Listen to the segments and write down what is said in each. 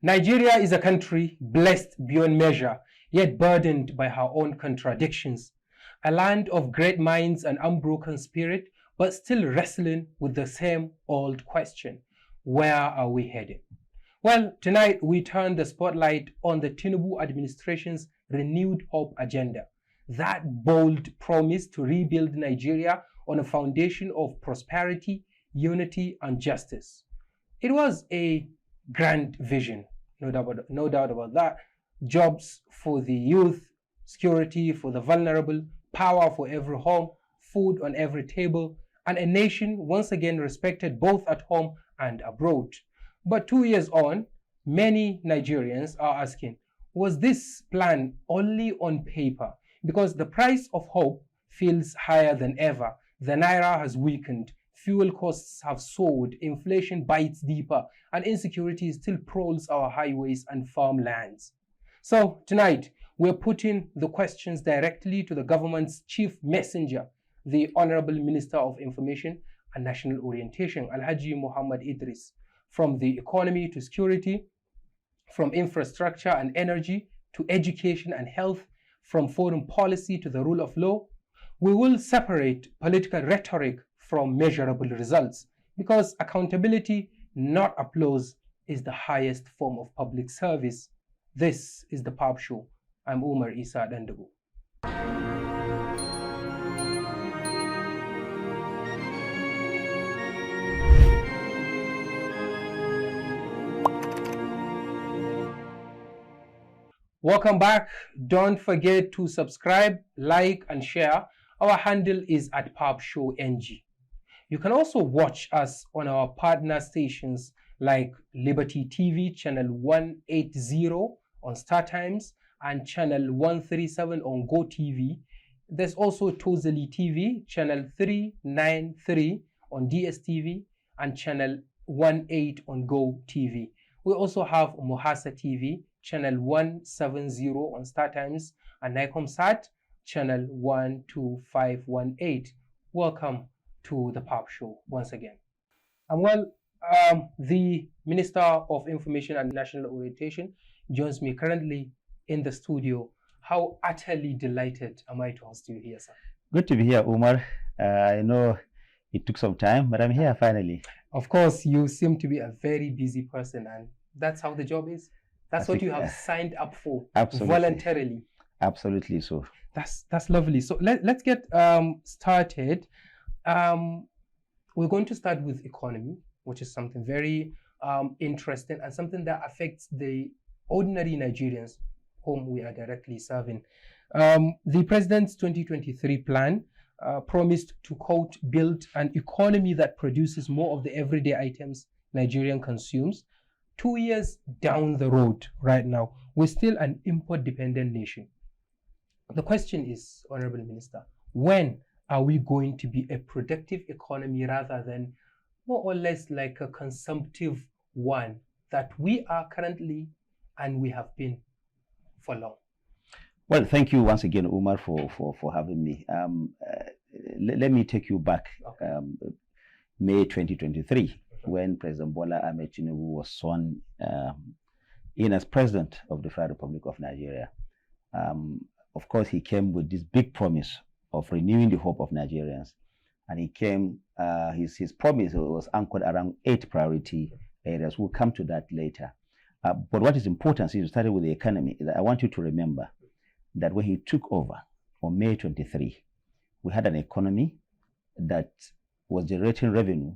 Nigeria is a country blessed beyond measure, yet burdened by her own contradictions. A land of great minds and unbroken spirit, but still wrestling with the same old question: where are we heading? Well, tonight we turn the spotlight on the Tinubu administration's renewed hope agenda, that bold promise to rebuild Nigeria on a foundation of prosperity, unity, and justice. It was a grand vision, no doubt about that. Jobs for the youth, security for the vulnerable, power for every home, food on every table, and a nation once again respected both at home and abroad. But 2 years on, many Nigerians are asking, was this plan only on paper? Because the price of hope feels higher than ever. The naira has weakened, fuel costs have soared, inflation bites deeper, and insecurity still prowls our highways and farmlands. So tonight, we're putting the questions directly to the government's chief messenger, the Honorable Minister of Information and National Orientation, Alhaji Mohammed Idris. From the economy to security, from infrastructure and energy to education and health, from foreign policy to the rule of law, we will separate political rhetoric from measurable results, because accountability, not applause, is the highest form of public service. This is the PAPShow. I'm Umar Isa Dandabu. Welcome back. Don't forget to subscribe, like, and share. Our handle is at PAPShowNG. You can also watch us on our partner stations like Liberty TV, channel 180 on StarTimes, and channel 137 on GoTV. There's also Tozali TV, channel 393 on DSTV, and channel 18 on GoTV. We also have Mohasa TV, channel 170 on StarTimes, and Nikomsat, channel 12518. Welcome to the PAPShow once again. And well, the Minister of Information and National Orientation joins me currently in the studio. How utterly delighted am I to host you here, sir? Good to be here, Umar. I know it took some time, but I'm here finally. Of course, you seem to be a very busy person, and that's how the job is. That's what you have signed up for. Absolutely. Voluntarily. Absolutely so. That's lovely. So let's get started. We're going to start with economy, which is something very interesting and something that affects the ordinary Nigerians whom we are directly serving. The President's 2023 plan promised to, quote, build an economy that produces more of the everyday items Nigerian consumes. 2 years down the road right now, we're still an import-dependent nation. The question is, Honorable Minister, when are we going to be a productive economy rather than more or less like a consumptive one that we are currently and we have been for long? Well, thank you once again, Umar, for having me. Let me take you back. Okay. May 2023, when President Bola Ahmed Tinubu was sworn in as President of the Federal Republic of Nigeria. Of course, he came with this big promise of renewing the hope of Nigerians. And he came, his promise was anchored around 8 priority areas. We'll come to that later. But what is important, since you started with the economy, is that I want you to remember that when he took over on May 23, we had an economy that was generating revenue,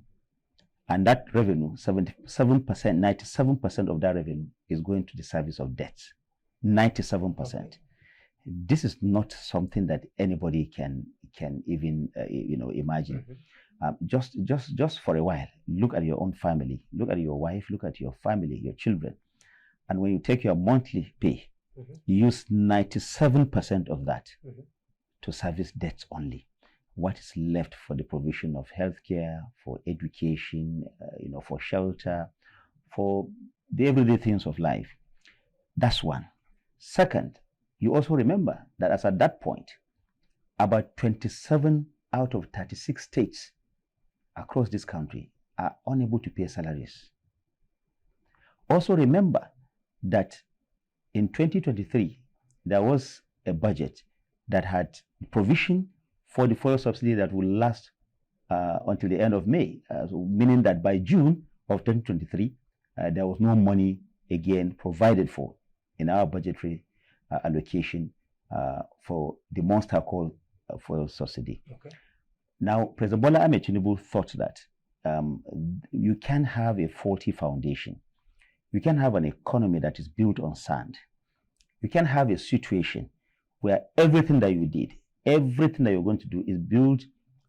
and that revenue, 97% of that revenue is going to the service of debt. 97%. Okay. This is not something that anybody can even imagine. Mm-hmm. Just for a while, look at your own family, look at your wife, look at your family, your children, and when you take your monthly pay, mm-hmm. you use 97% of that mm-hmm. to service debts only. What is left for the provision of healthcare, for education, for shelter, for the everyday things of life? That's one. Second, you also remember that as at that point, about 27 out of 36 states across this country are unable to pay salaries. Also remember that in 2023, there was a budget that had provision for the fuel subsidy that will last until the end of May, so meaning that by June of 2023, there was no money again provided for in our budgetary allocation for the monster called fuel subsidy. Okay. Now, President Bola Ahmed Tinubu thought that you can have a faulty foundation. You can have an economy that is built on sand. You can have a situation where everything that you did, everything that you're going to do is built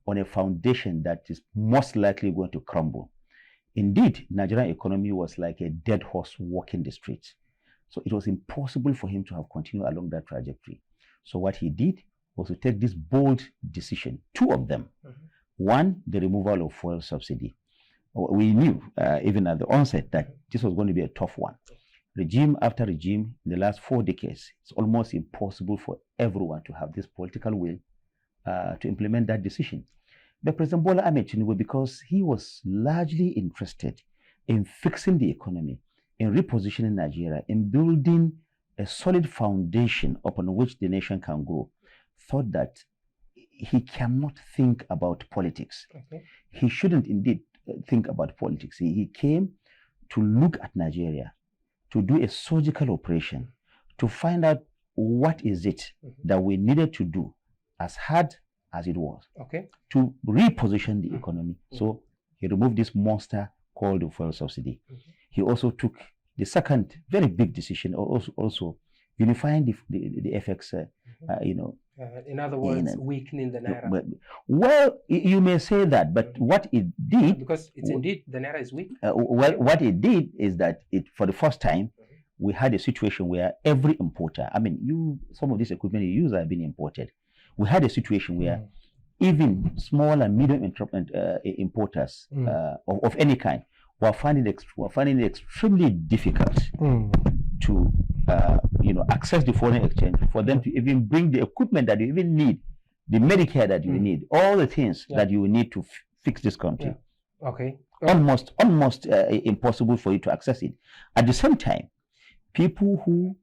on a foundation that is most likely going to crumble. Indeed, Nigerian economy was like a dead horse walking the streets. So it was impossible for him to have continued along that trajectory. So what he did was to take this bold decision, two of them. One, the removal of fuel subsidy. We knew even at the onset that this was going to be a tough one. Regime after regime in the last 4 decades, it's almost impossible for everyone to have this political will to implement that decision. But President Bola Ahmed Tinubu, because he was largely interested in fixing the economy, in repositioning Nigeria, in building a solid foundation upon which the nation can grow, thought that he cannot think about politics. Okay. He shouldn't indeed think about politics. He came to look at Nigeria, to do a surgical operation, to find out what is it that we needed to do, as hard as it was, to reposition the economy. So he removed this monster called the fuel subsidy. He also took the second very big decision, also unifying the FX, in other words, weakening the naira. Well, you may say that, but what it did, because it's indeed the naira is weak. Well, what it did is that for the first time, we had a situation where every importer, I mean, some of this equipment you use have been imported. We had a situation where even small and medium importers of any kind were finding it extremely difficult to access the foreign exchange, for them to even bring the equipment that you even need, the Medicare that you need, all the things that you need to fix this country. Almost impossible for you to access it. At the same time, people who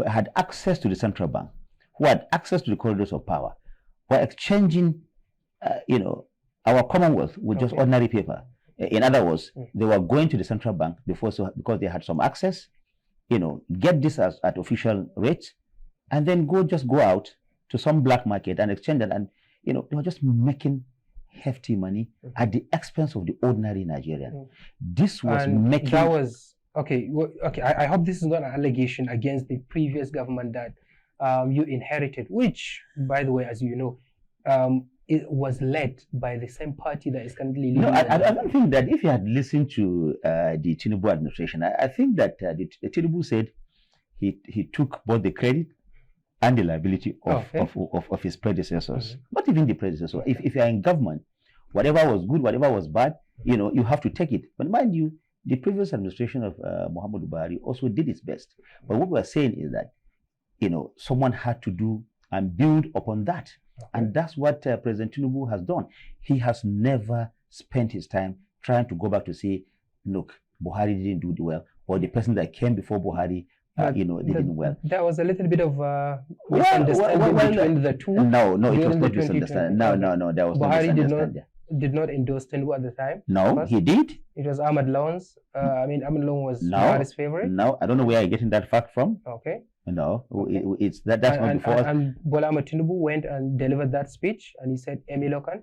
had access to the central bank, who had access to the corridors of power, were exchanging, our commonwealth with just ordinary paper. In other words, they were going to the central bank because they had some access, get this at official rates, and then go out to some black market and exchange it. And, they were just making hefty money at the expense of the ordinary Nigerian. This was making... That was... Okay. I hope this is not an allegation against the previous government that you inherited, which, by the way, as you know, it was led by the same party that is currently leading. No, I don't think that if you had listened to the Tinubu administration, I think that the Tinubu said he took both the credit and the liability of his predecessors. Not even the predecessor. If you are in government, whatever was good, whatever was bad, you have to take it. But mind you, the previous administration of Muhammad Buhari also did its best. But what we're saying is that, someone had to do and build upon that. And that's what President Tinubu has done. He has never spent his time trying to go back to say, look, Buhari didn't do well, or the person that came before Buhari, didn't well. There was a little bit of misunderstanding between the two. No, it was not misunderstanding. No, there was no misunderstanding. Did not endorse Tinubu at the time. No, he did. It was Ahmad Lawan's. Ahmad Lawan was Buhari's favorite. No, I don't know where you're getting that fact from. No, it's that's not before us. And Bola Ahmed Tinubu went and delivered that speech, and he said, "Emi Lokan."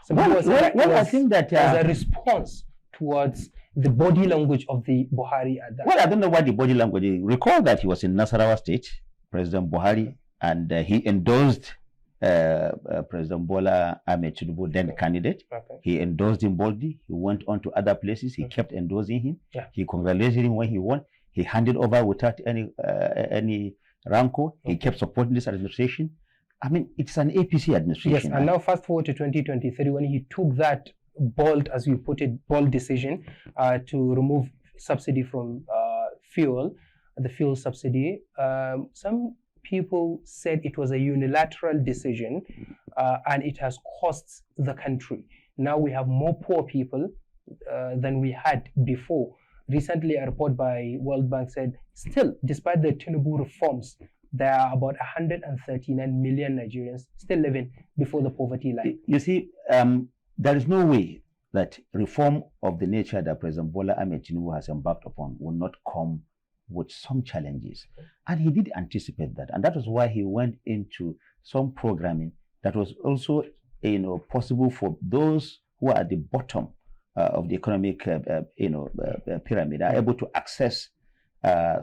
So I think that as a response towards the body language of the Buhari at that. Well, I don't know what the body language is. Recall that he was in Nasarawa State, President Buhari, and he endorsed President Bola Ahmed Tinubu, then candidate. He endorsed him boldly. He went on to other places. He kept endorsing him. He congratulated him when he won. He handed over without any rancor. He kept supporting this administration. I mean, it's an APC administration. Yes, and now fast forward to 2023 when he took that bold, as we put it, bold decision to remove subsidy from the fuel subsidy. Some people said it was a unilateral decision and it has cost the country. Now we have more poor people than we had before. recently a report by World Bank said, still, despite the Tinubu reforms, there are about 139 million Nigerians still living before the poverty line. You see, there is no way that reform of the nature that President Bola Ahmed Tinubu has embarked upon will not come with some challenges. And he did anticipate that. And that was why he went into some programming that was also, possible for those who are at the bottom of the economic, pyramid, are able to access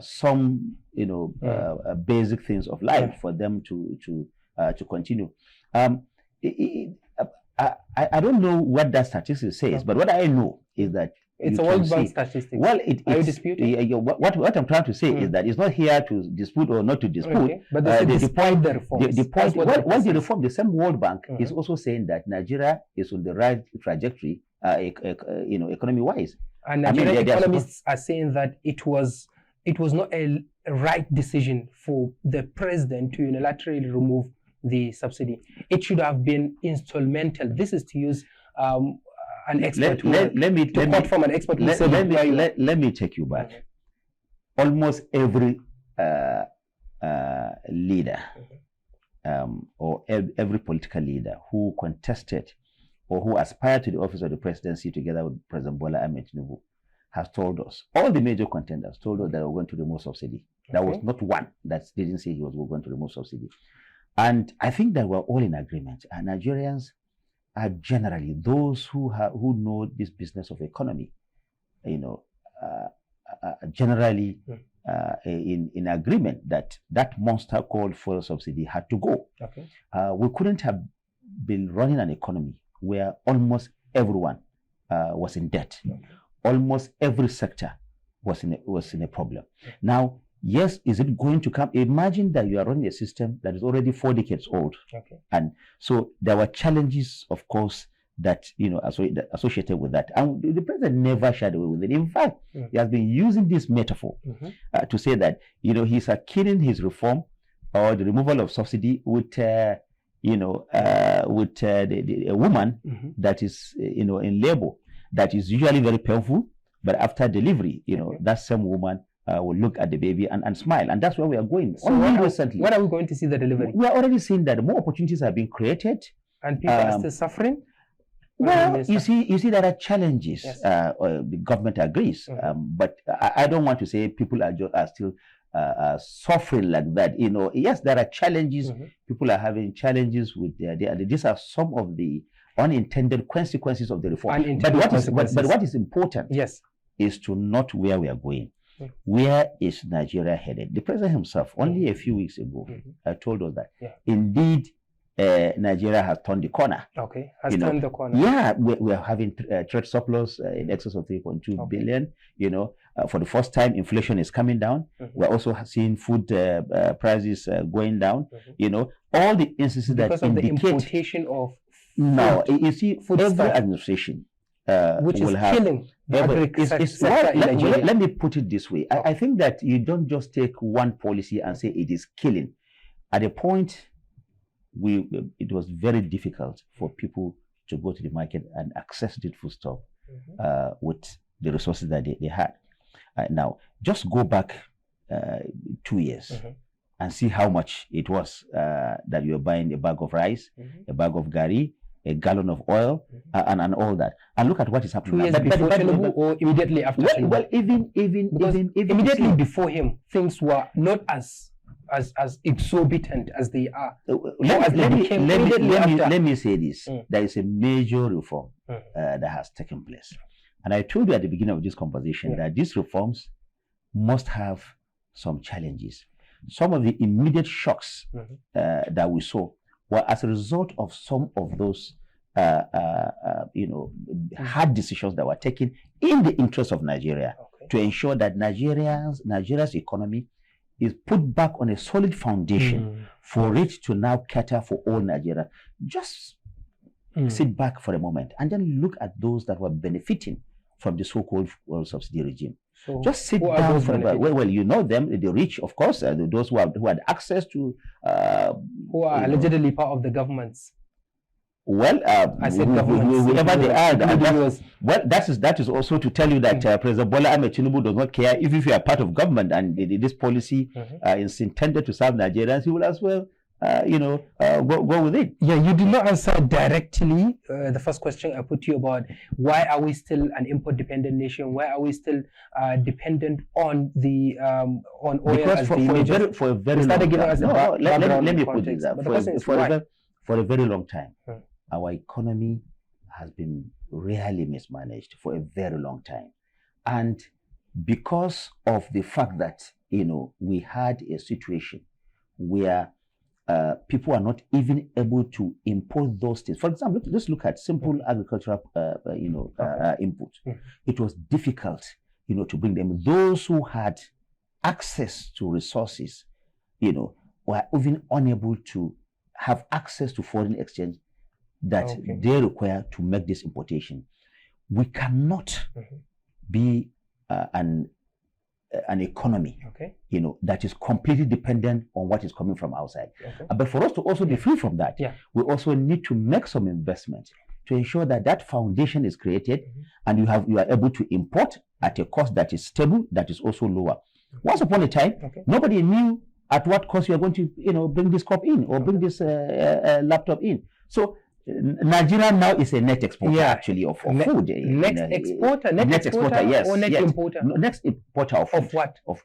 some, basic things of life for them to continue. I don't know what that statistic says, but what I know is that it's a World Bank statistic. Well, are you disputing? What I'm trying to say is that it's not here to dispute or not to dispute. Okay. But despite the reforms. Once the reform, the same World Bank is also saying that Nigeria is on the right trajectory, economy-wise. And Nigerian economists are saying that it was not a right decision for the president to unilaterally remove the subsidy. It should have been instrumental. This is to use an expert let me take you back. Almost every leader or every political leader who contested or who aspired to the office of the presidency together with President Bola Ahmed Tinubu has told us, all the major contenders told us that they were going to remove subsidy. There was not one that didn't say he was going to remove subsidy. And I think that we're all in agreement. And Nigerians are generally those who know this business of economy, generally in agreement that monster called fuel subsidy had to go. Okay. We couldn't have been running an economy where almost everyone was in debt. Okay. Almost every sector was in a problem. Now, yes, is it going to come? Imagine that you are running a system that is already 4 decades old. Okay. And so there were challenges, of course, that, associated with that. And the president never shied away with it. In fact, he has been using this metaphor to say that, he's killing his reform or the removal of subsidy with, a woman that is, in labor, that is usually very painful, but after delivery, that same woman will look at the baby and smile. And that's where we are going. So recently, when are we going to see the delivery? We are already seeing that more opportunities are being created. And people are still suffering? Well, you see there are challenges. Yes. The government agrees. But I don't want to say people are still suffering like that. Yes, there are challenges. People are having challenges with these are some of the unintended consequences of the reform. But what is important is to note where we are going. Where is Nigeria headed? The president himself, only a few weeks ago, told us that indeed Nigeria has turned the corner. Okay, turned the corner. Yeah, we are having trade surplus in excess of 3.2 billion. For the first time, inflation is coming down. We're also seeing food prices going down. All the instances because that indicate the importation of food, you see, every administration which is killing the sector in Nigeria. Let me put it this way. I think that you don't just take one policy and say it is killing. At a point, it was very difficult for people to go to the market and access the foodstuff with the resources that they had. Now, just go back 2 years and see how much it was that you were buying a bag of rice, a bag of gari, a gallon of oil, and all that. And look at what is happening. 2 years before Tinubu or immediately after Tinubu? Well, even immediately before him, things were not as exorbitant as they are. Let me say this. There is a major reform that has taken place. And I told you at the beginning of this conversation that these reforms must have some challenges. Some of the immediate shocks that we saw were as a result of some of those hard decisions that were taken in the interest of Nigeria to ensure that Nigeria's economy is put back on a solid foundation for it to now cater for all Nigeria. Just sit back for a moment and then look at those that were benefiting from the so-called subsidy regime. So just sit down for a moment. Well, you know them, the rich, of course, those who had access to... who are allegedly part of the governments. Well, I said whoever they are, that is also to tell you that President Bola Ahmed Tinubu does not care if you are part of government and this policy is intended to serve Nigerians. He will as well, go with it. Yeah, you did not answer directly the first question I put to you about why are we still an import-dependent nation? Why are we still dependent on the on oil? Because for a very long time. Let me put it that for a very long time, our economy has been really mismanaged for a very long time, and because of the fact that we had a situation where people are not even able to import those things. For example, let's look at simple agricultural, input. It was difficult, to bring them. Those who had access to resources, were even unable to have access to foreign exchange that they require to make this importation. We cannot be an economy, that is completely dependent on what is coming from outside. But for us to also be free from that, we also need to make some investment to ensure that that foundation is created, and you are able to import at a cost that is stable, that is also lower. Once upon a time, nobody knew at what cost you are going to, bring this cup in or bring this laptop in. So Nigeria now is a net exporter actually of food. Net exporter, yes. Or net importer? No, net importer of food. Of what? Of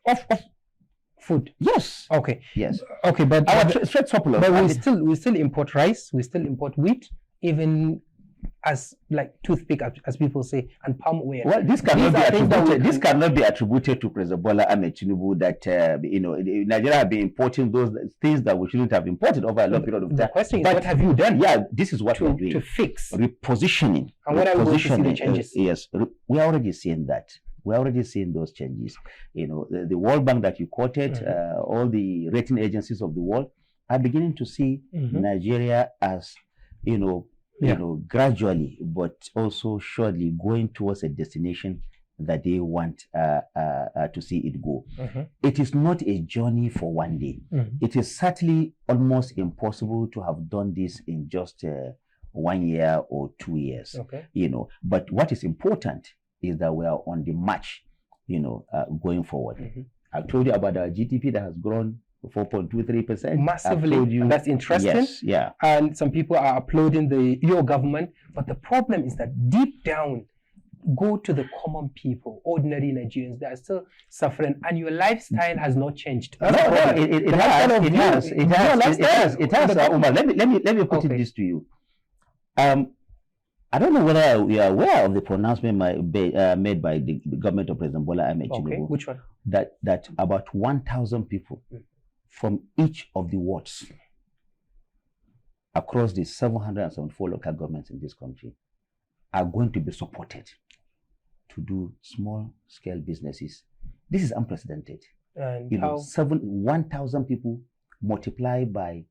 food. Yes. Okay. Yes. Okay, but our trade surplus. But we still import rice. We still import wheat, even as like toothpick, as people say, and palm oil. Well, this cannot be attributed. This cannot be attributed to President Bola Ahmed Tinubu. That Nigeria have been importing those things that we shouldn't have imported over a long period of time. The question is, what have you done? Yeah, this is what we're doing to fix repositioning. And what are we going to see the changes? Yes, we are already seeing that. We're already seeing those changes. The World Bank that you quoted, all the rating agencies of the world are beginning to see Nigeria as gradually, but also surely going towards a destination that they want to see it go. It is not a journey for one day. It is certainly almost impossible to have done this in just 1 year or 2 years. But what is important is that we are on the march, going forward. I told you about our GDP that has grown 4.23%. Massively. That's interesting. Yes, yeah. And some people are applauding your government. But the problem is that deep down, go to the common people, ordinary Nigerians, they are still suffering, and your lifestyle has not changed. It has. Umar, let me put this to you. I don't know whether you are aware of the pronouncement made by the government of President Bola Ahmed Tinubu. Which one? That about 1,000 people from each of the wards across the 774 local governments in this country are going to be supported to do small-scale businesses. This is unprecedented. And 1,000 people multiplied by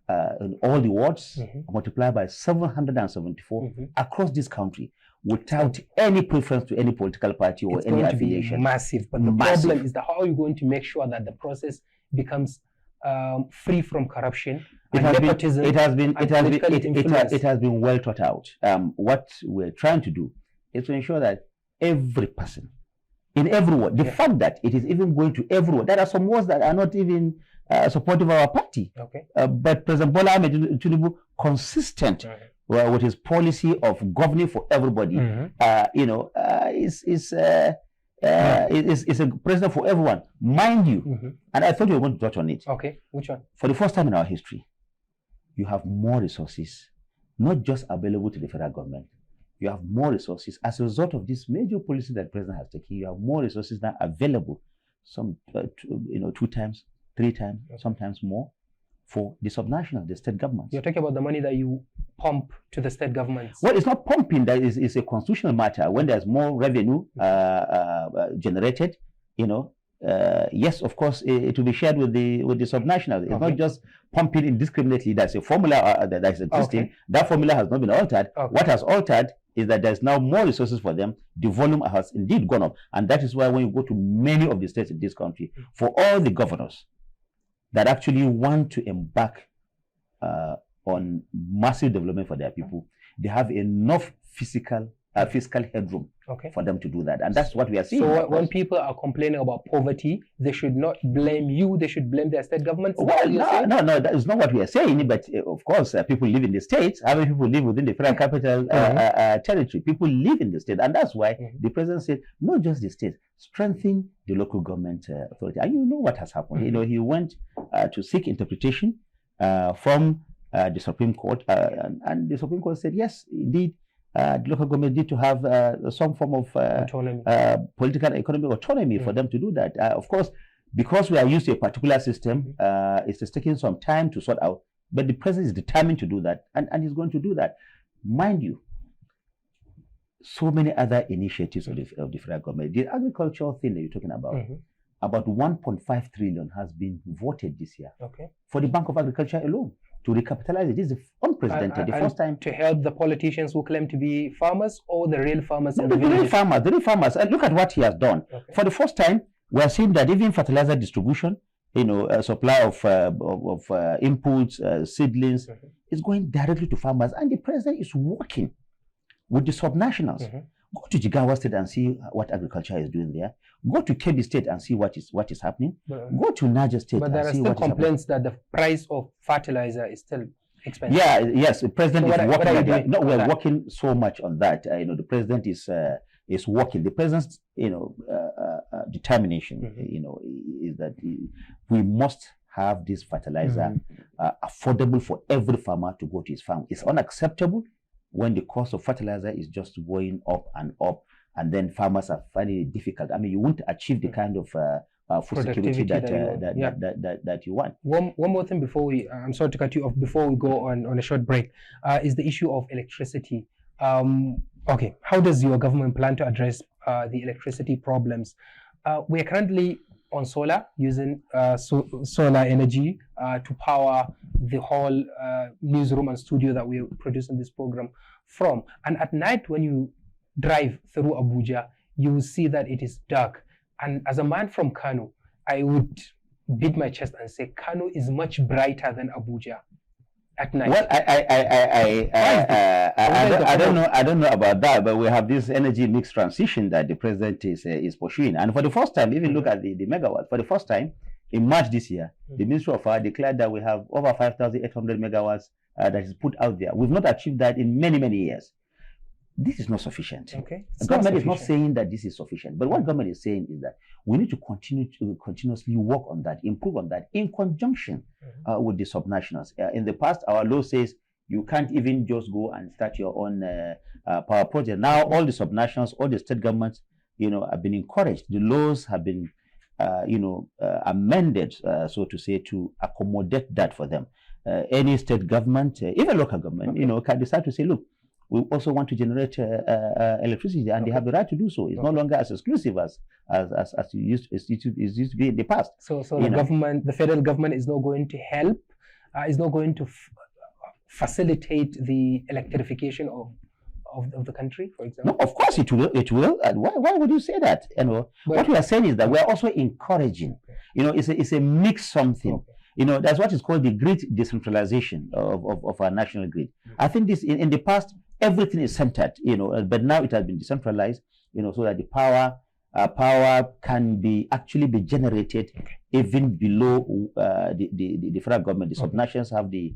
all the wards, multiplied by 774 across this country, without any preference to any political party or any affiliation. Massive. But the problem is that how are you going to make sure that the process becomes free from corruption and nepotism? It has been well thought out. What we're trying to do is to ensure that every person in every ward, the fact that it is even going to every ward, there are some wards that are not even supportive of our party. But President Bola Ahmed Tinubu, consistent with his policy of governing for everybody, is a president for everyone, mind you. And I thought you were going to touch on it. Okay, which one? For the first time in our history, you have more resources, not just available to the federal government. You have more resources as a result of this major policy that the president has taken. You have more resources now available, some 2 times, 3 times, sometimes more, for the subnational, the state governments. You're talking about the money that you pump to the state governments. Well, it's not pumping. That is a constitutional matter. When there's more revenue generated, yes, of course, it will be shared with the subnational. It's not just pumping indiscriminately. That's a formula that is existing. That formula has not been altered. What has altered is that there's now more resources for them. The volume has indeed gone up. And that is why when you go to many of the states in this country, for all the governors that actually want to embark on massive development for their people, they have enough fiscal headroom for them to do that. And that's what we are seeing. So when people are complaining about poverty, they should not blame you, they should blame their state governments? Well, no, that is not what we are saying. But of course, people live in the states. How many people live within the federal capital territory? People live in the state. And that's why the president said, not just the state, strengthen the local government authority. And you know what has happened. You know, he went to seek interpretation from the Supreme Court. And the Supreme Court said, yes, indeed, the local government need to have some form of autonomy. Political and economic autonomy for them to do that. Of course, because we are used to a particular system, it's taking some time to sort out. But the president is determined to do that, and he's going to do that. Mind you, so many other initiatives of the federal government. The agricultural thing that you're talking about 1.5 trillion has been voted this year for the Bank of Agriculture alone. To recapitalize it. This is unprecedented. The first time to help the politicians who claim to be farmers, or the real farmers. No, the real farmers. And look at what he has done. For the first time, we are seeing that even fertilizer distribution, you know, supply of inputs, seedlings, is going directly to farmers. And the president is working with the subnationals. Go to Jigawa State and see what agriculture is doing there. Go to Kebbi State and see what is happening. Go to Niger State and see what is happening. But there are still complaints that the price of fertilizer is still expensive. Yeah, yes, the president is working on that. No, we're working so much on that. You know, the president is working. The president's, you know, determination, you know, is that we must have this fertilizer affordable for every farmer to go to his farm. It's unacceptable when the cost of fertilizer is just going up, and then farmers are finding it difficult. I mean, you won't achieve the kind of food security that you want. One more thing before we, I'm sorry to cut you off, before we go on a short break, is the issue of electricity. Okay, how does your government plan to address the electricity problems? We are currently on solar, using solar energy to power the whole newsroom and studio that we are producing this program from. And at night, when you drive through Abuja, you will see that it is dark. And as a man from Kano, I would beat my chest and say Kano is much brighter than Abuja at night. Well, I don't know about that, but we have this energy mix transition that the president is pursuing. And for the first time, even look at the megawatt. For the first time, in March this year, the Ministry of Power declared that we have over 5,800 megawatts that is put out there. We've not achieved that in many, many years. This is not sufficient. The government is not saying that this is sufficient, but what government is saying is that we need to continuously work on that, improve on that, in conjunction with the subnationals. In the past, our law says you can't even just go and start your own power project. Now, all the subnationals, all the state governments, you know, have been encouraged. The laws have been, amended, so to say, to accommodate that for them. Any state government, even local government, you know, can decide to say, look, we also want to generate electricity, and they have the right to do so. It's no longer as exclusive as it used to be in the past. So the federal government is not going to help, is not going to facilitate the electrification of the country, for example. No, of course it will. It will. And why would you say that? You know, what we are saying is that we are also encouraging. You know, it's a mixed something. You know, that's what is called the great decentralization of our national grid. I think this in the past, everything is centered, you know, but now it has been decentralized, you know, so that the power can actually be generated even below the federal government. The subnations have the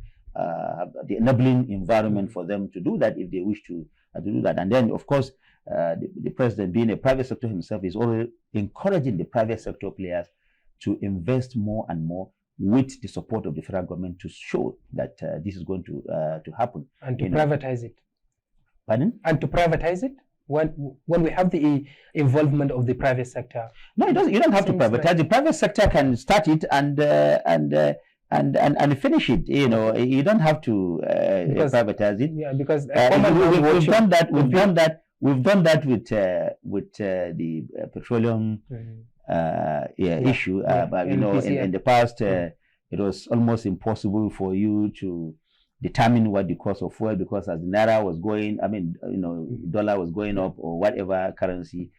enabling environment for them to do that if they wish to do that. And then, of course, the president, being a private sector himself, is already encouraging the private sector players to invest more and more with the support of the federal government to show that this is going to happen. And to privatize it. Pardon? And to privatize it when we have the involvement of the private sector. No, it doesn't. You don't have to privatize. Like the private sector can start it and finish it. You know, you don't have to privatize it. Yeah, because we've done that. We've done that with the petroleum issue. But you know, in the past, it was almost impossible for you to determine what the cost of fuel, because as the naira was going, I mean, you know, dollar was going up or whatever currency,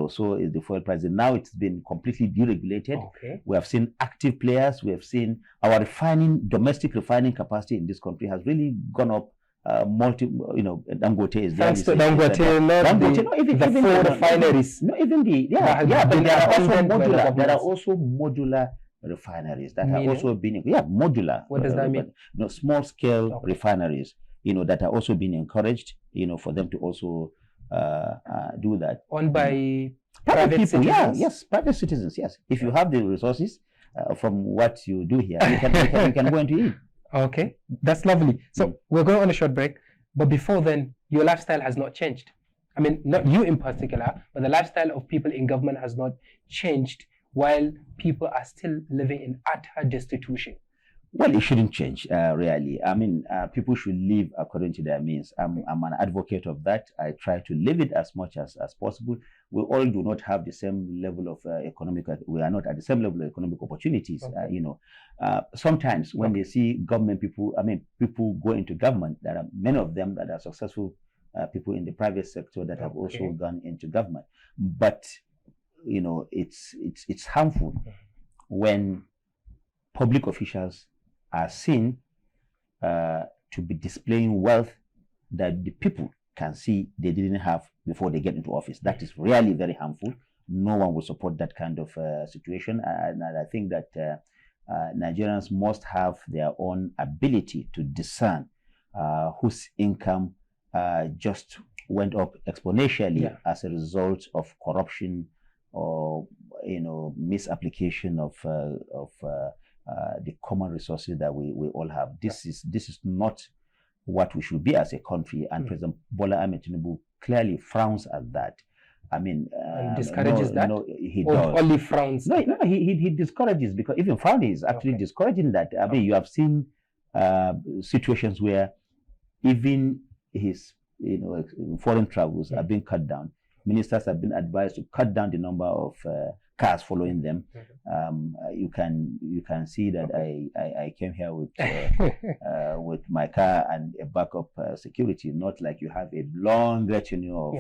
so is the fuel price. And now it's been completely deregulated. Okay. We have seen active players. We have seen our domestic refining capacity in this country has really gone up. Dangote is there. Thanks to Dangote, not even the four refineries. No, even but there are also modular refineries that are also being modular. What does that mean? Small scale refineries, that are also being encouraged, for them to also do that. Owned by private people, citizens? Yes, private citizens, yes. If you have the resources from what you do here, you can go into it. Okay, that's lovely. So we're going on a short break, but before then, your lifestyle has not changed. I mean, not you in particular, but the lifestyle of people in government has not changed while people are still living in utter destitution. Well, it shouldn't change, really. I mean, people should live according to their means. I'm an advocate of that. I try to live it as much as possible. We all do not have the same level of we are not at the same level of economic opportunities. Okay. Sometimes when they see government people, people go into government, there are many of them that are successful people in the private sector that have also gone into government. But, it's harmful when public officials are seen to be displaying wealth that the people can see they didn't have before they get into office. That is really very harmful. No one will support that kind of situation. And I think that Nigerians must have their own ability to discern whose income just went up exponentially as a result of corruption or misapplication of the common resources that we all have. This is not what we should be as a country, and President Bola Ahmed Tinubu clearly frowns at that. I mean, discourages that. No, he does. Only frowns. No, he discourages, because even frowning is actually discouraging that. I mean, you have seen situations where even his foreign travels are being cut down. Ministers have been advised to cut down the number of cars following them. You can see that I came here with my car and a backup security, not like you have a long retinue of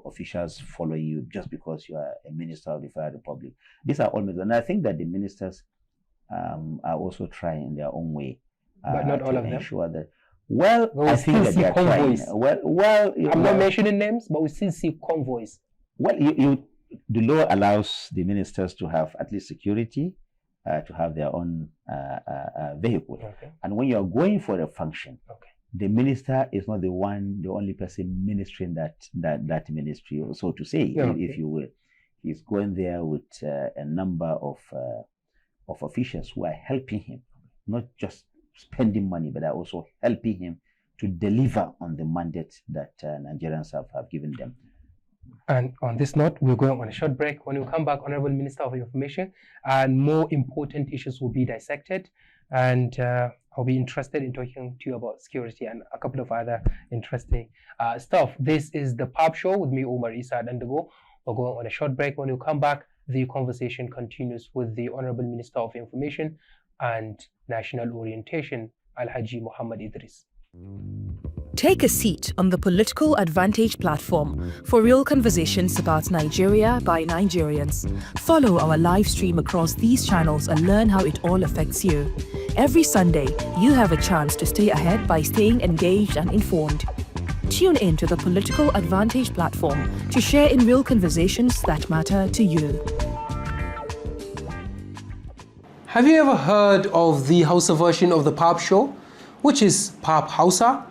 officials following you just because you are a minister of the Federal Republic. These are all measures, and I think that the ministers are also trying in their own way, but not all of them. Ensure that. Well, I think that they are convoys. Trying. Well, I'm not mentioning names, but we still see convoys. Well, the law allows the ministers to have at least security, to have their own vehicle. Okay. And when you are going for a function, the minister is not the only person ministering that ministry, so to say, if you will. He's going there with a number of officials who are helping him, not just spending money, but are also helping him to deliver on the mandate that Nigerians have given them. And on this note, we're going on a short break. When we come back, Honorable Minister of Information, and more important issues will be dissected. And I'll be interested in talking to you about security and a couple of other interesting stuff. This is the PAPShow with me, Umar Isa Dandago. We're going on a short break. When we come back, the conversation continues with the Honorable Minister of Information and National Orientation, Alhaji Mohammed Idris. Take a seat on the Political Advantage platform for real conversations about Nigeria by Nigerians. Follow our live stream across these channels and learn how it all affects you. Every Sunday, you have a chance to stay ahead by staying engaged and informed. Tune in to the Political Advantage platform to share in real conversations that matter to you. Have you ever heard of the Hausa version of the PAPShow, which is Pap Hausa?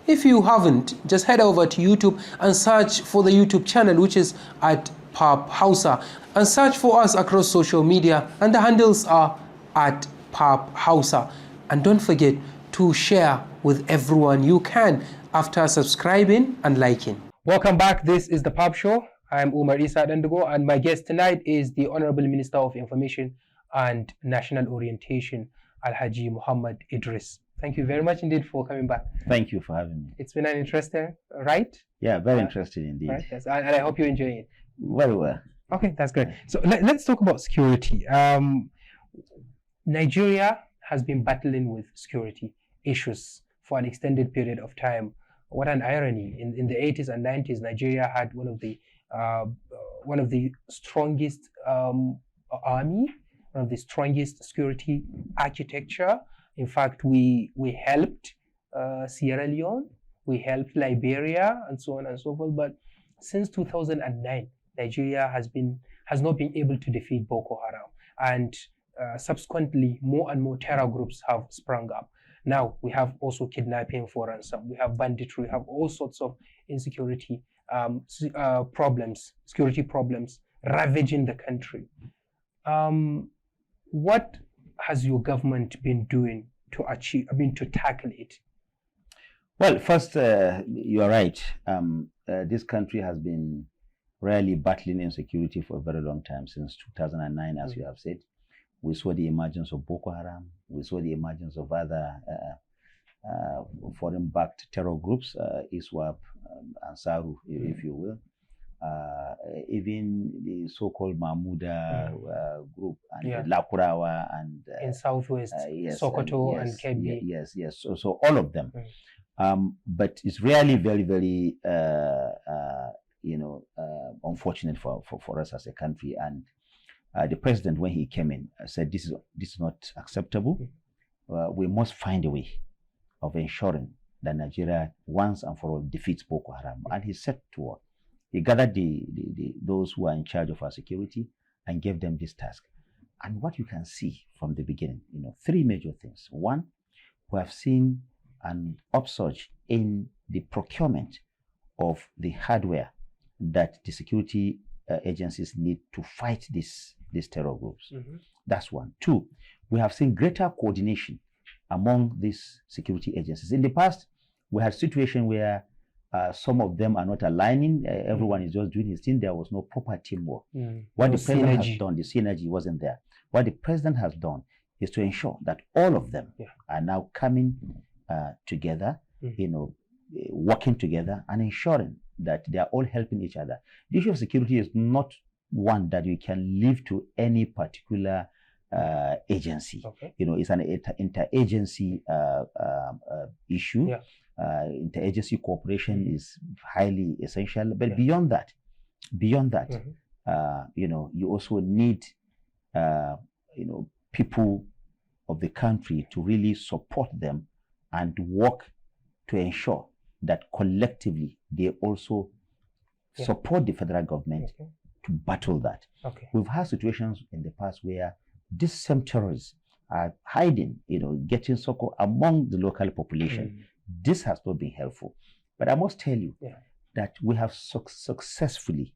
If you haven't, just head over to YouTube and search for the YouTube channel, which is at Pap Hausa, and search for us across social media, and the handles are at Pap Hausa. And don't forget to share with everyone you can after subscribing and liking. Welcome back. This is the PAPShow. I'm Umar Isa Dandago, and my guest tonight is the Honorable Minister of Information and National Orientation, Alhaji Mohammed Idris. Thank you very much indeed for coming back. Thank you for having me. It's been an interesting ride. Yeah, very interesting indeed. Right, yes, and I hope you're enjoying it. Very well. Okay, that's great. So let's talk about security. Nigeria has been battling with security issues for an extended period of time. what an irony! In the 80s and 90s, Nigeria had one of the strongest army, one of the strongest security architecture. In fact, we helped Sierra Leone, we helped Liberia, and so on and so forth. But since 2009, Nigeria has not been able to defeat Boko Haram, and subsequently, more and more terror groups have sprung up. Now we have also kidnapping for ransom. We have banditry. We have all sorts of insecurity problems, security problems ravaging the country. What has your government been doing to tackle it? Well, first, you are right. This country has been really battling insecurity for a very long time, since 2009, as you have said. We saw the emergence of Boko Haram. We saw the emergence of other foreign-backed terror groups, ISWAP, Ansaru, if you will. Even the so-called Mahmuda group, and Lakurawa, and in Southwest, yes, Sokoto and Kebbi. Yes. So all of them. But it's really very, very, unfortunate for us as a country. And the president, when he came in, said this is not acceptable. We must find a way of ensuring that Nigeria once and for all defeats Boko Haram. And he set to work. He gathered those who are in charge of our security and gave them this task. And what you can see from the beginning, three major things. One, we have seen an upsurge in the procurement of the hardware that the security agencies need to fight these terror groups. That's one. Two, we have seen greater coordination among these security agencies. In the past, we had a situation where some of them are not aligning. Everyone is just doing his thing. There was no proper teamwork. What the president has done, the synergy wasn't there. What the president has done is to ensure that all of them are now coming together, working together and ensuring that they are all helping each other. The issue of security is not one that you can leave to any particular agency. It's an interagency issue. Interagency cooperation is highly essential. But beyond that, you also need, people of the country to really support them and work to ensure that collectively they also support the federal government to battle that. We've had situations in the past where these same terrorists are hiding, getting succor among the local population. This has not been helpful. But I must tell you that we have successfully,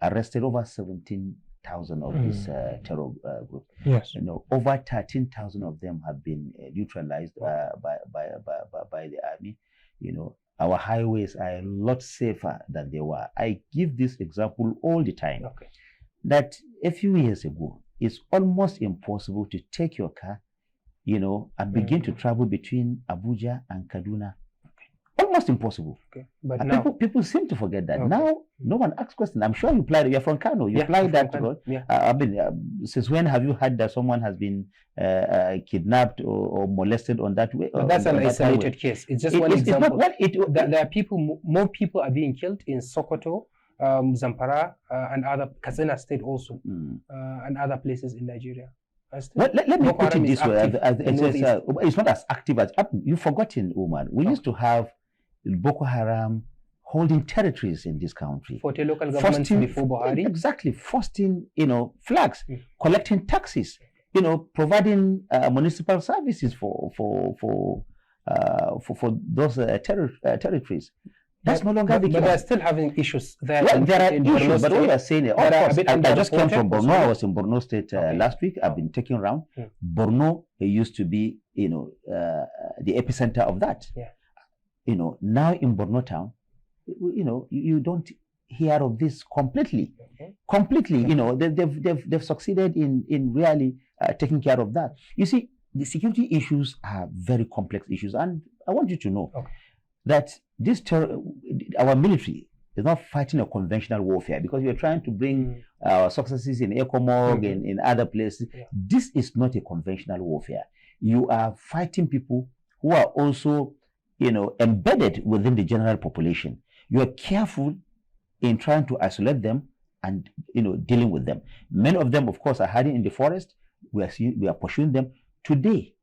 arrested over 17,000 of these terror groups. Over 13,000 of them have been neutralized by the army. Our highways are a lot safer than they were. I give this example all the time. That a few years ago, it's almost impossible to take your car, and begin to travel between Abuja and Kaduna. Almost impossible. But now people seem to forget that. Now, no one asks questions. I'm sure you applied. You're from Kano. You applied that road. Since when have you heard that someone has been kidnapped or molested on that way? But that's an isolated case. It's just one example. There are more people are being killed in Sokoto, Zamfara, and other Katsina State also, and other places in Nigeria. Let me put it this way. It's not as active as you've forgotten, Umar. We used to have Boko Haram holding territories in this country. 40 local governments before Buhari. Exactly, foisting flags, collecting taxes, providing municipal services for those territories. That's no longer the case. But they're still having issues there. There are issues, but what I'm saying, I just came from Borno. I was in Borno State last week. I've been taking around. Borno used to be, the epicenter of that. Now in Borno town, you don't hear of this completely. Completely, they've succeeded in really taking care of that. You see, the security issues are very complex issues, and I want you to know that our military is not fighting a conventional warfare, because we are trying to bring successes in ECOMOG and in other places. This is not a conventional warfare. You are fighting people who are also, embedded within the general population. You are careful in trying to isolate them and dealing with them. Many of them, of course, are hiding in the forest. We are pursuing them. Today,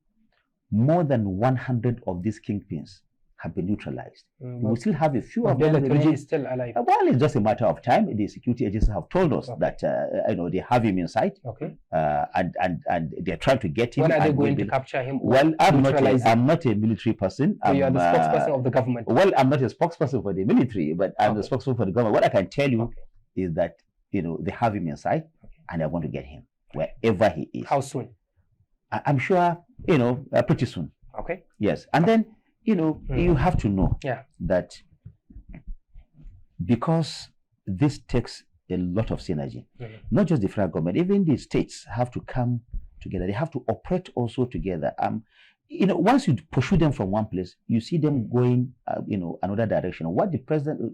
more than 100 of these kingpins have been neutralized. We still have a few of them. Alhaji is still alive. Well, it's just a matter of time. The security agencies have told us that they have him in sight. Okay. And they're trying to get him. When are they going to capture him? Well, I'm not a military person. So you are the spokesperson of the government. Well, I'm not a spokesperson for the military, but I'm the spokesperson for the government. What I can tell you is that they have him in sight, and they're going to get him wherever he is. How soon? I'm sure pretty soon. Okay. Yes, and then you have to know that because this takes a lot of synergy, not just the federal government, even the states have to come together. They have to operate also together. Once you pursue them from one place, you see them going, another direction. What the president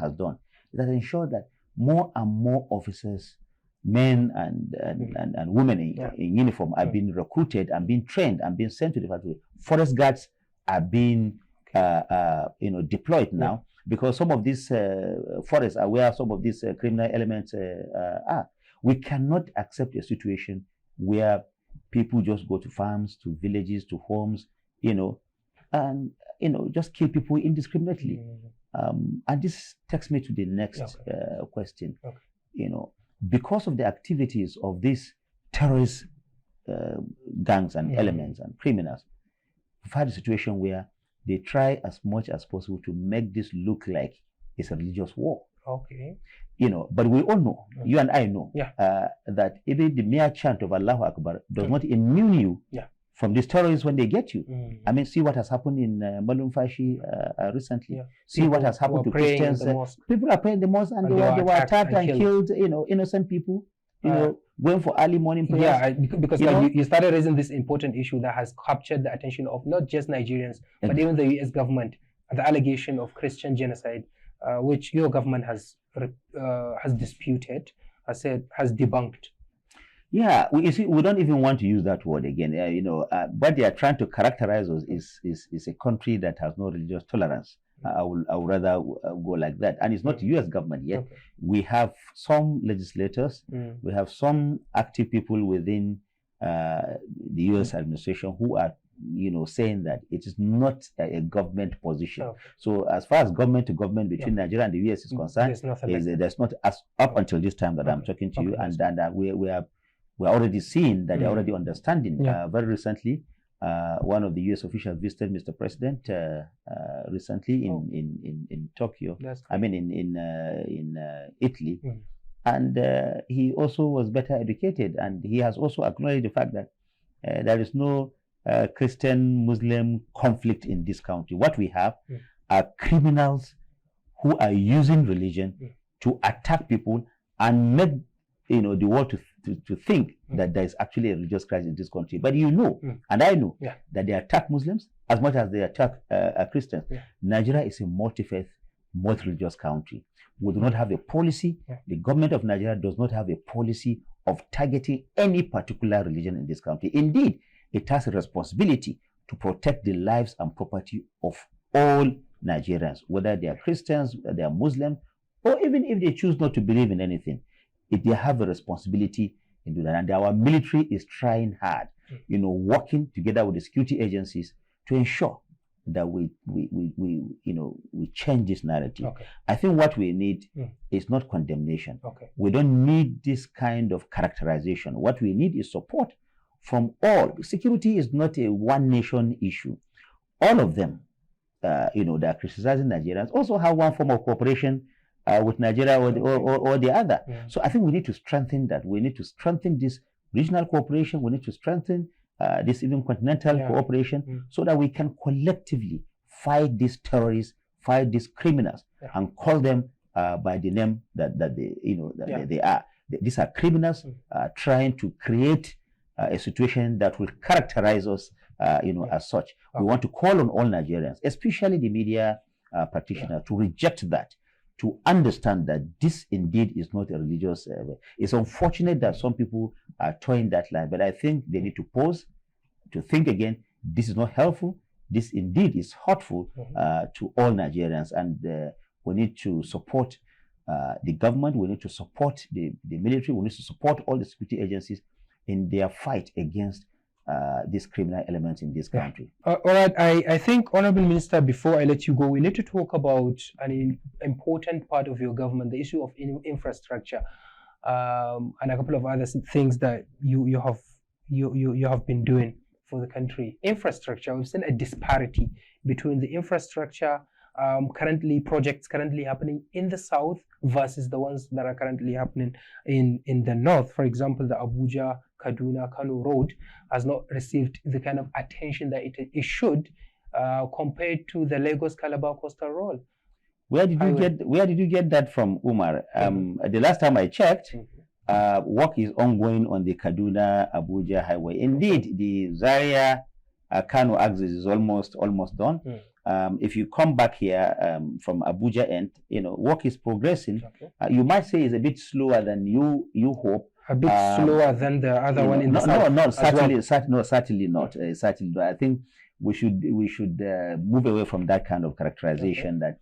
has done is that ensure that more and more officers, men and women in uniform, are being recruited and being trained and being sent to the factory. Forest guards are being deployed now, because some of these forests are where some of these criminal elements are. We cannot accept a situation where people just go to farms, to villages, to homes, and just kill people indiscriminately. And this takes me to the next question. Because of the activities of these terrorist gangs and elements and criminals, we've had a situation where they try as much as possible to make this look like it's a religious war. Okay. But we all know, you and I know, that even the mere chant of Allahu Akbar does not immune you from these terrorists when they get you. I mean, see what has happened in Malum Fashi recently. See what has happened to Christians. People are praying the mosque and they were attacked and killed, innocent people. Going for early morning prayers. Yeah, because you started raising this important issue that has captured the attention of not just Nigerians, but even the US government, the allegation of Christian genocide, which your government has disputed, has debunked. Yeah, you see, we don't even want to use that word again. What they are trying to characterize us is a country that has no religious tolerance. I would rather go like that. And it's not the U.S. government yet. Okay. We have some legislators, we have some active people within the U.S. administration who are, saying that it is not a government position. Okay. So as far as government to government between Nigeria and the U.S. is concerned, there's not up until this time that I'm talking to you, and we're already seeing that they're already understanding. Very recently, one of the U.S. officials visited Mr. President recently in Tokyo. I mean, in Italy, and he also was better educated, and he has also acknowledged the fact that there is no Christian-Muslim conflict in this country. What we have are criminals who are using religion to attack people and make the world to think that there is actually a religious crisis in this country. But and I know that they attack Muslims as much as they attack Christians. Nigeria is a multi-faith, multi-religious country. We do not have a policy. The government of Nigeria does not have a policy of targeting any particular religion in this country. Indeed, it has a responsibility to protect the lives and property of all Nigerians, whether they are Christians, whether they are Muslims, or even if they choose not to believe in anything. They have a responsibility in doing that, and our military is trying hard, working together with the security agencies to ensure that we change this narrative. Okay. I think what we need is not condemnation. Okay. We don't need this kind of characterization. What we need is support from all. Security is not a one nation issue. All of them, that are criticizing Nigerians also have one form of cooperation with Nigeria or the other. So I think we need to strengthen that. We need to strengthen this regional cooperation. We need to strengthen this even continental cooperation so that we can collectively fight these terrorists, fight these criminals, and call them by the name that they are. These are criminals trying to create a situation that will characterize us, as such. We want to call on all Nigerians, especially the media practitioners, to reject that, to understand that this indeed is not a religious. It's unfortunate that some people are towing that line, but I think they need to pause, to think again. This is not helpful. this indeed is hurtful to all Nigerians, and we need to support the government, we need to support the military, we need to support all the security agencies in their fight against these criminal elements in this country. All right, I think, Honorable Minister, before I let you go, we need to talk about an important part of your government, the issue of infrastructure, and a couple of other things that you have been doing for the country. Infrastructure, we've seen a disparity between the infrastructure projects currently happening in the south versus the ones that are currently happening in the north. For example, the Abuja Kaduna Kano road has not received the kind of attention that it should, compared to the Lagos Calabar coastal road. Where did you get that from, Umar? The last time I checked, work is ongoing on the Kaduna Abuja highway. Indeed, the Zaria Kano axis is almost done. If you come back here from Abuja end, work is progressing. You might say it's a bit slower than you hope. A bit slower than the other one in the south. No, certainly not. Certainly not. I think we should move away from that kind of characterization that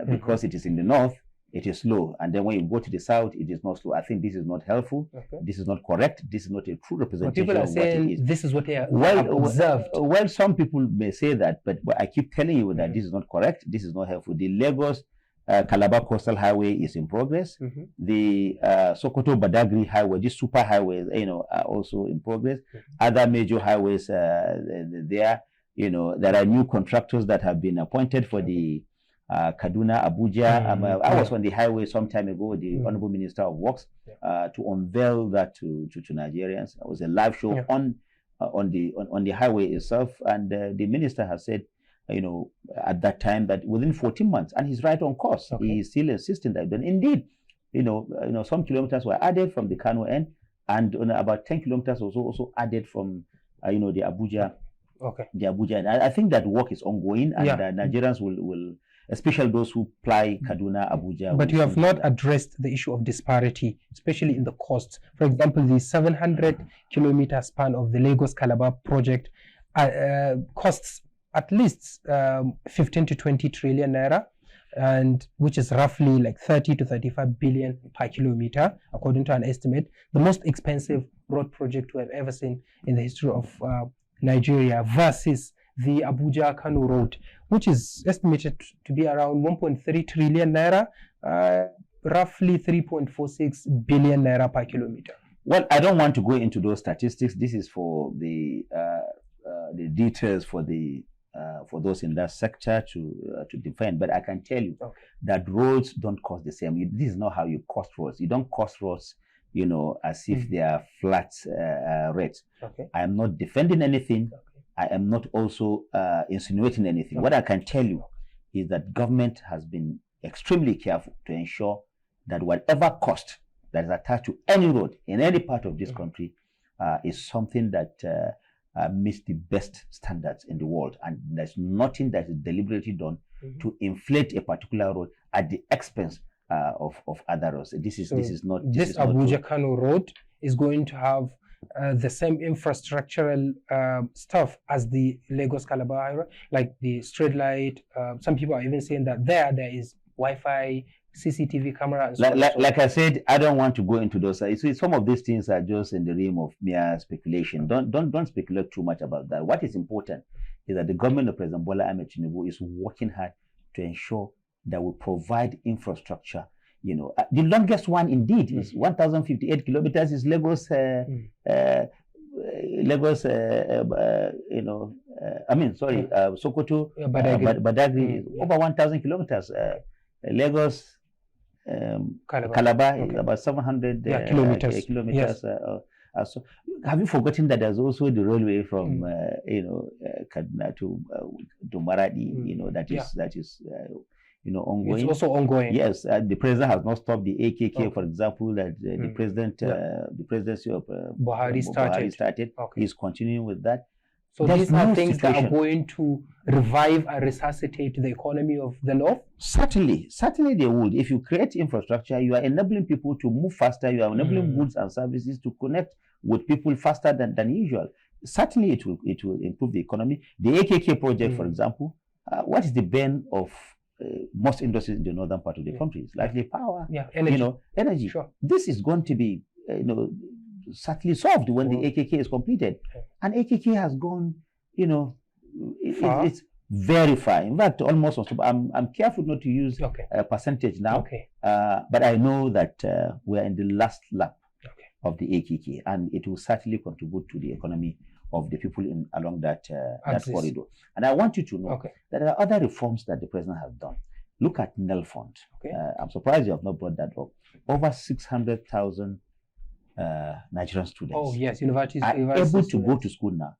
because it is in the north, it is slow, and then when you go to the south, it is not slow. I think this is not helpful. This is not correct. This is not a true representation people are of saying what it is. This is what they have observed. Well, some people may say that, but I keep telling you that this is not correct. This is not helpful. The Lagos Calabar Coastal Highway is in progress. The Sokoto Badagry Highway, these super highways, are also in progress. Other major highways, there are new contractors that have been appointed for the Kaduna, Abuja. I was on the highway some time ago, the Honorable Minister of Works, to unveil that to Nigerians. It was a live show on the highway itself, and the minister has said, at that time, that within 14 months, and he's right on course. He is still insisting that. Then indeed, some kilometers were added from the Kano end, and about 10 kilometers also added from the Abuja. The Abuja end. I think that work is ongoing, and Nigerians will, especially those who ply Kaduna, Abuja. But you have not addressed the issue of disparity, especially in the costs. For example, the 700-kilometer span of the Lagos Calabar project costs at least 15 to 20 trillion naira, and which is roughly like 30 to 35 billion per kilometer, according to an estimate. The most expensive road project we have ever seen in the history of Nigeria, versus the Abuja Kano road, which is estimated to be around 1.3 trillion naira, roughly 3.46 billion naira per kilometer. Well, I don't want to go into those statistics. This is for the details for those in that sector to defend. But I can tell you that roads don't cost the same. This is not how you cost roads. You don't cost roads, as if they are flat rates. I am not defending anything. I am not also insinuating anything. What I can tell you is that government has been extremely careful to ensure that whatever cost that is attached to any road in any part of this country is something that meets the best standards in the world, and there's nothing that is deliberately done to inflate a particular road at the expense of other roads. This is not. This Abuja Kano road is going to have the same infrastructural stuff as the Lagos Calabar highway, like the street light. Some people are even saying that there is Wi-Fi, CCTV camera, and so like I said, I don't want to go into those. Some of these things are just in the realm of mere speculation. Don't speculate too much about that. What is important is that the government of President Bola Ahmed Tinubu is working hard to ensure that we provide infrastructure. The longest one indeed is 1,058 kilometers. Is Lagos. Sokoto, Badagry, over 1,000 kilometers. Lagos, Calabar is about 700 kilometers. Yes. So have you forgotten that there's also the railway from Kaduna to Maradi? That is ongoing. It's also ongoing. Yes, the president has not stopped the AKK, for example, that the presidency of Buhari started. He's continuing with that. So these are things that are going to revive and resuscitate the economy of the north? Certainly they would. If you create infrastructure, you are enabling people to move faster, you are enabling goods and services to connect with people faster than usual. certainly it will improve the economy. The AKK project, for example, what is the bane of most industries in the northern part of the country? It's likely power, energy. Energy. Sure. This is going to be, certainly solved when the AKK is completed. And AKK has gone, it's very far. In fact, almost. I'm careful not to use a percentage now, but I know that we are in the last lap of the AKK, and it will certainly contribute to the economy of the people along that corridor. And I want you to know that there are other reforms that the president has done. Look at NEL Fund. I'm surprised you have not brought that up. Over 600,000 Nigerian students universities are able to go to school now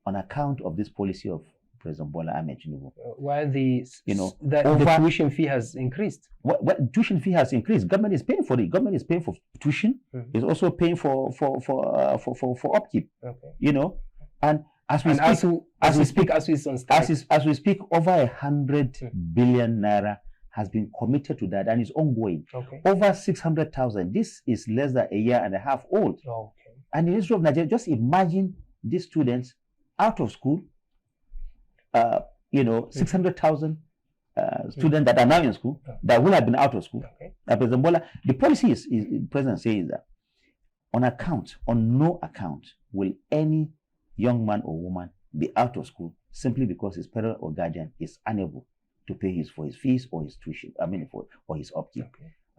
on account of this policy of President Bola Ahmed Tinubu. While the tuition fee has increased. Well, tuition fee has increased. Government is paying for it. Government is paying for tuition. It's also paying for upkeep. And as we speak, over 100 billion naira has been committed to that and is ongoing. Over 600,000. This is less than a year and a half old. And in the history of Nigeria, just imagine these students out of school. 600,000 students that are now in school that will have been out of school. President Bola, the policy is the president says that on no account will any young man or woman be out of school simply because his parent or guardian is unable to pay for his fees or his tuition, or his upkeep.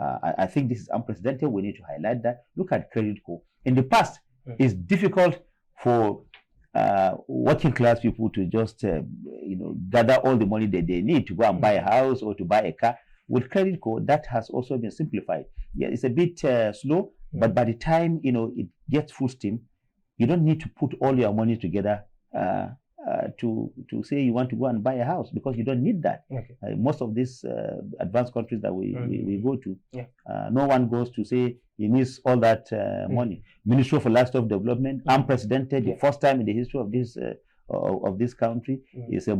I think this is unprecedented. We need to highlight that. Look at credit score. In the past, it's difficult for working class people to just gather all the money that they need to go and buy a house or to buy a car. With credit card, that has also been simplified. It's a bit slow, but by the time it gets full steam, you don't need to put all your money together to say you want to go and buy a house, because you don't need that. Most of these advanced countries that we go to, no one goes to say he needs all that money. Ministry for Livestock Development, unprecedented, the first time in the history of this country, is a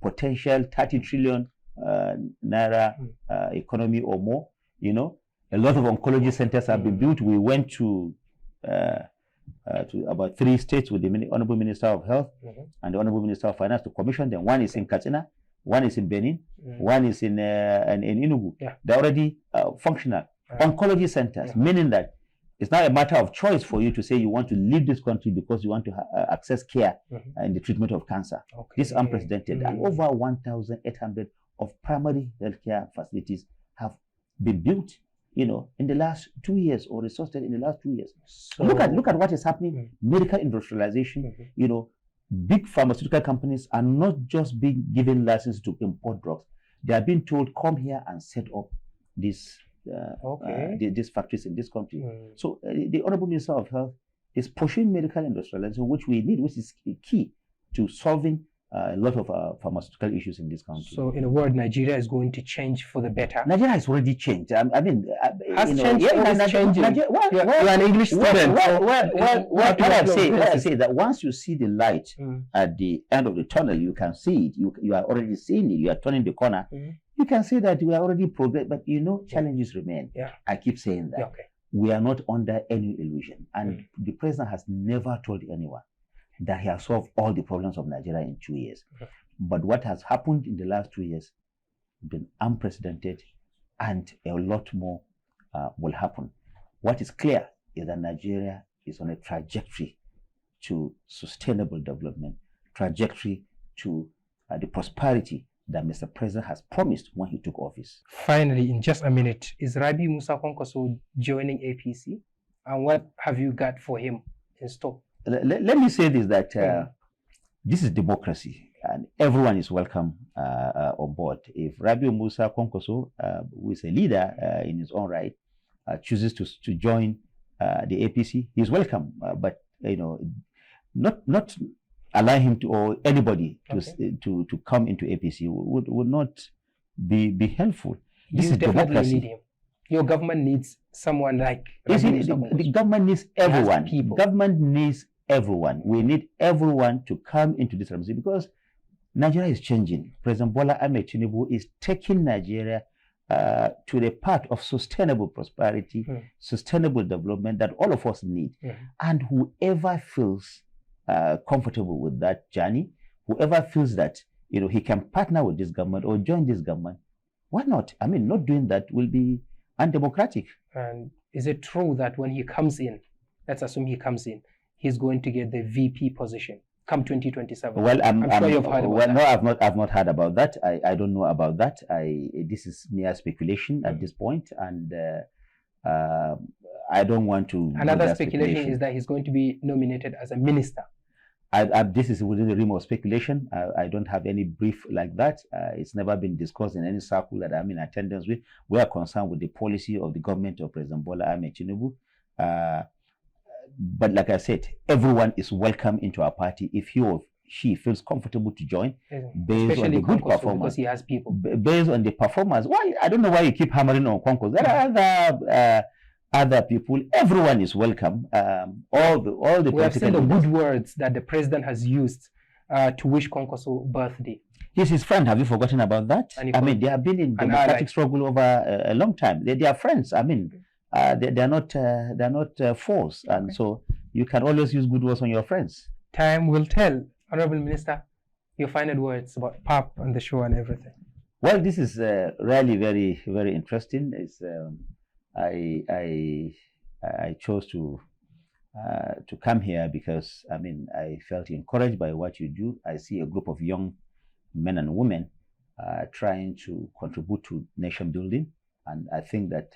potential 30 trillion naira economy or more. A lot of oncology centers have been built. We went to about 3 states with the Honorable Minister of Health and the Honorable Minister of Finance to commission them. One is in Katsina, one is in Benin, one is in Enugu. They're already functional. Oncology centers, meaning that it's not a matter of choice for you to say you want to leave this country because you want to access care in the treatment of cancer. This is unprecedented. And over 1,800 of primary healthcare facilities have been built in the last 2 years, or resourced in the last 2 years. So look at what is happening. Medical industrialization. Big pharmaceutical companies are not just being given license to import drugs. They are being told, come here and set up these factories in this country. So the Honorable Minister of Health is pushing medical industrialization, which we need, which is key to solving a lot of pharmaceutical issues in this country. So, in a word, Nigeria is going to change for the better. Nigeria has already changed. Changed. You're an English student. What I say that once you see the light at the end of the tunnel, you can see it. You are already seeing it. You are turning the corner. You can see that we are already progressed, but challenges remain. I keep saying that. We are not under any illusion, and the president has never told anyone that he has solved all the problems of Nigeria in 2 years. But what has happened in the last 2 years has been unprecedented, and a lot more will happen. What is clear is that Nigeria is on a trajectory to sustainable development, trajectory to the prosperity that Mr. President has promised when he took office. Finally, in just a minute, is Rabi Musa Kwankwaso joining APC? And what have you got for him in store? Let me say this, that this is democracy and everyone is welcome on board. If Rabi Musa Kwankwaso, who is a leader in his own right, chooses to join the APC, he's welcome. But not allow him to, or anybody to come into APC would not be helpful. This is democracy. Need him. Your government needs someone like the government needs everyone. Government needs everyone. We need everyone to come into this revolution, because Nigeria is changing. President Bola Ahmed Tinubu is taking Nigeria to the path of sustainable prosperity, sustainable development that all of us need. And whoever feels comfortable with that journey, whoever feels that he can partner with this government or join this government, why not? I mean, not doing that will be undemocratic. And is it true that when he comes in, let's assume he comes in, he's going to get the VP position come 2027? Well, I'm sure you've heard about that. No, I've not heard about that. I don't know about that. This is mere speculation at this point, and I don't want to. Another speculation is that he's going to be nominated as a minister. This is within the realm of speculation. I don't have any brief like that. It's never been discussed in any circle that I'm in attendance with. We are concerned with the policy of the government of President Bola Ahmed Tinubu. But like I said, everyone is welcome into our party if he or she feels comfortable to join, based on the good performance. Because he has people. Based on the performance. Why? I don't know why you keep hammering on Kwankwaso. There are other people. Everyone is welcome. All the we have seen the good words that the president has used to wish Kwankwaso birthday. He's his friend. Have you forgotten about that? I mean, they have been in democratic struggle over a long time. They are friends. I mean, they're not foes, and so you can always use good words on your friends. Time will tell. Honorable Minister, your final words about PAP and the show and everything. Well, this is really very, very interesting. It's I chose to come here because I felt encouraged by what you do. I see a group of young men and women trying to contribute to nation building, and I think that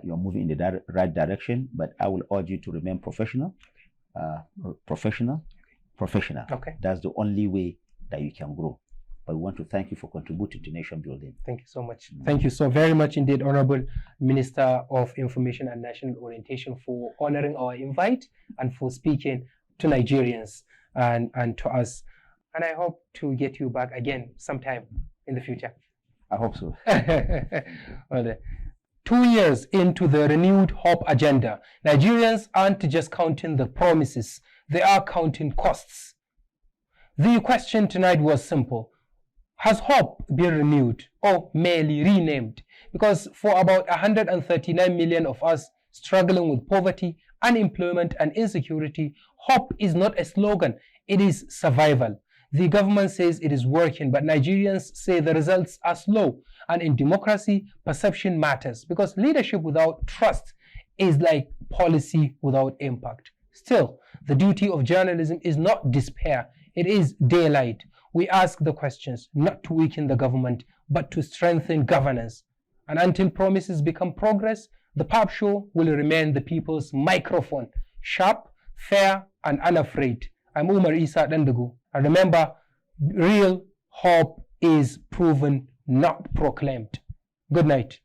you're moving in the right direction. But I will urge you to remain professional, professional. Okay. That's the only way that you can grow. But we want to thank you for contributing to nation building. Thank you so much. Thank you so very much indeed, Honorable Minister of Information and National Orientation, for honoring our invite and for speaking to Nigerians and to us. And I hope to get you back again sometime in the future. I hope so. Well, 2 years into the renewed hope agenda, Nigerians aren't just counting the promises, they are counting costs. The question tonight was simple. Has hope been renewed or merely renamed? Because for about 139 million of us struggling with poverty, unemployment and insecurity, hope is not a slogan, it is survival. The government says it is working, but Nigerians say the results are slow. And in democracy, perception matters, because leadership without trust is like policy without impact. Still, the duty of journalism is not despair, it is daylight. We ask the questions not to weaken the government, but to strengthen governance. And until promises become progress, the PAPShow will remain the people's microphone, sharp, fair, and unafraid. I'm Umar Isa Dandagu. And remember, real hope is proven, not proclaimed. Good night.